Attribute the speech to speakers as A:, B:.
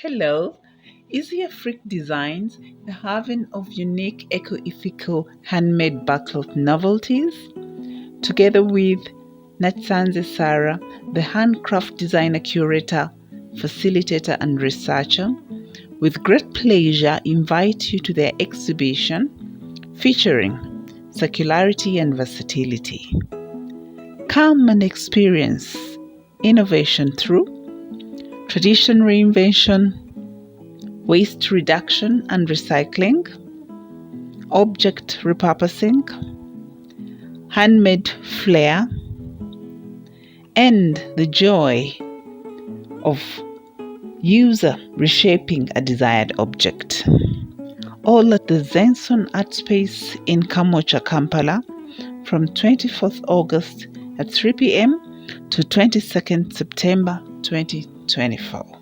A: Hello, is Afric Designs the haven of unique eco-ethical handmade barkcloth novelties? Together with Nakisanze Sarah, the handcraft designer curator, facilitator and researcher, with great pleasure invite you to their exhibition featuring Circularity and Versatility. Come and experience innovation through tradition reinvention, waste reduction and recycling, object repurposing, handmade flair, and the joy of user reshaping a desired object. All at the Xenson Art Space in Kamwokya, Kampala from 24th August at 3 p.m. to 22nd September 2024.